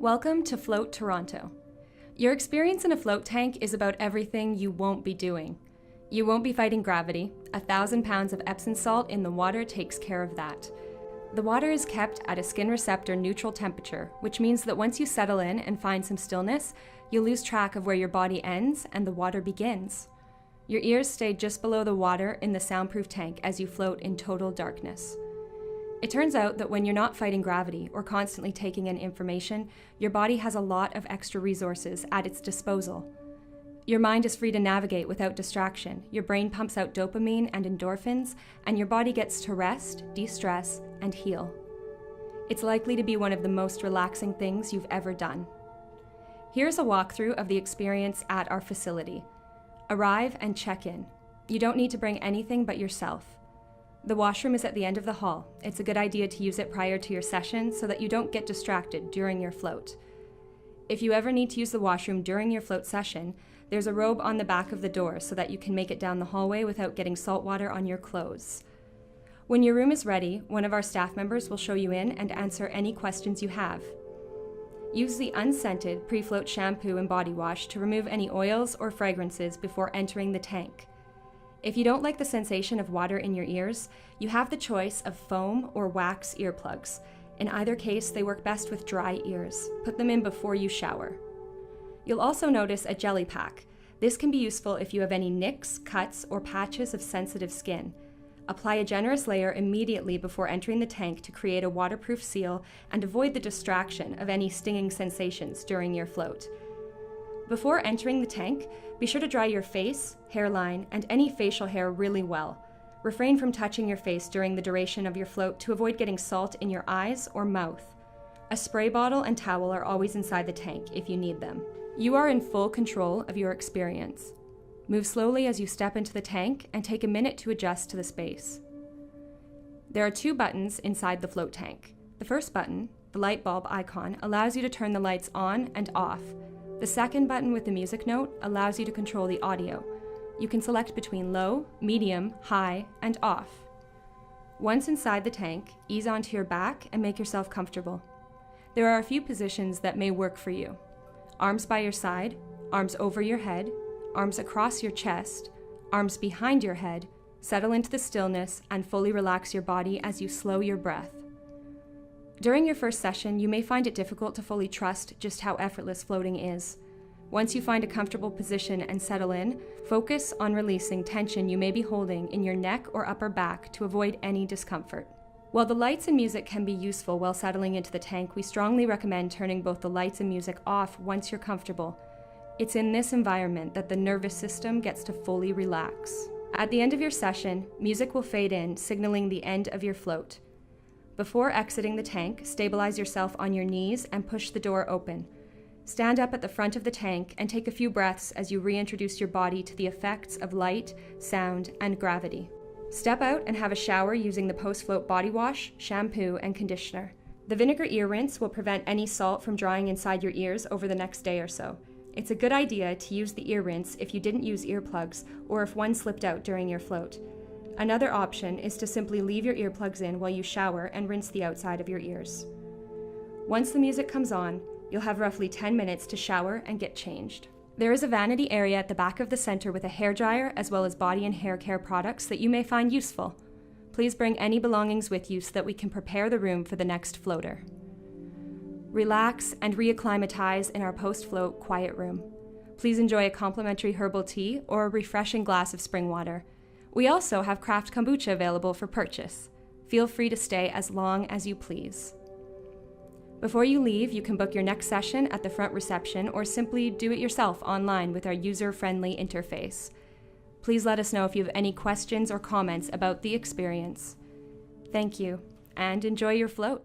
Welcome to Float Toronto. Your experience in a float tank is about everything you won't be doing. You won't be fighting gravity. 1,000 pounds of Epsom salt in the water takes care of that. The water is kept at a skin receptor neutral temperature, which means that once you settle in and find some stillness, you'll lose track of where your body ends and the water begins. Your ears stay just below the water in the soundproof tank as you float in total darkness. It turns out that when you're not fighting gravity or constantly taking in information, your body has a lot of extra resources at its disposal. Your mind is free to navigate without distraction, your brain pumps out dopamine and endorphins, and your body gets to rest, de-stress, and heal. It's likely to be one of the most relaxing things you've ever done. Here's a walkthrough of the experience at our facility. Arrive and check in. You don't need to bring anything but yourself. The washroom is at the end of the hall. It's a good idea to use it prior to your session so that you don't get distracted during your float. If you ever need to use the washroom during your float session, there's a robe on the back of the door so that you can make it down the hallway without getting salt water on your clothes. When your room is ready, one of our staff members will show you in and answer any questions you have. Use the unscented pre-float shampoo and body wash to remove any oils or fragrances before entering the tank. If you don't like the sensation of water in your ears, you have the choice of foam or wax earplugs. In either case, they work best with dry ears. Put them in before you shower. You'll also notice a jelly pack. This can be useful if you have any nicks, cuts, or patches of sensitive skin. Apply a generous layer immediately before entering the tank to create a waterproof seal and avoid the distraction of any stinging sensations during your float. Before entering the tank, be sure to dry your face, hairline, and any facial hair really well. Refrain from touching your face during the duration of your float to avoid getting salt in your eyes or mouth. A spray bottle and towel are always inside the tank if you need them. You are in full control of your experience. Move slowly as you step into the tank and take a minute to adjust to the space. There are 2 buttons inside the float tank. The first button, the light bulb icon, allows you to turn the lights on and off. The second button with the music note allows you to control the audio. You can select between low, medium, high, and off. Once inside the tank, ease onto your back and make yourself comfortable. There are a few positions that may work for you. Arms by your side, arms over your head, arms across your chest, arms behind your head. Settle into the stillness and fully relax your body as you slow your breath. During your first session, you may find it difficult to fully trust just how effortless floating is. Once you find a comfortable position and settle in, focus on releasing tension you may be holding in your neck or upper back to avoid any discomfort. While the lights and music can be useful while settling into the tank, we strongly recommend turning both the lights and music off once you're comfortable. It's in this environment that the nervous system gets to fully relax. At the end of your session, music will fade in, signaling the end of your float. Before exiting the tank, stabilize yourself on your knees and push the door open. Stand up at the front of the tank and take a few breaths as you reintroduce your body to the effects of light, sound, and gravity. Step out and have a shower using the post-float body wash, shampoo, and conditioner. The vinegar ear rinse will prevent any salt from drying inside your ears over the next day or so. It's a good idea to use the ear rinse if you didn't use earplugs or if one slipped out during your float. Another option is to simply leave your earplugs in while you shower and rinse the outside of your ears. Once the music comes on, you'll have roughly 10 minutes to shower and get changed. There is a vanity area at the back of the center with a hairdryer as well as body and hair care products that you may find useful. Please bring any belongings with you so that we can prepare the room for the next floater. Relax and reacclimatize in our post-float quiet room. Please enjoy a complimentary herbal tea or a refreshing glass of spring water. We also have craft kombucha available for purchase. Feel free to stay as long as you please. Before you leave, you can book your next session at the front reception or simply do it yourself online with our user-friendly interface. Please let us know if you have any questions or comments about the experience. Thank you, and enjoy your float.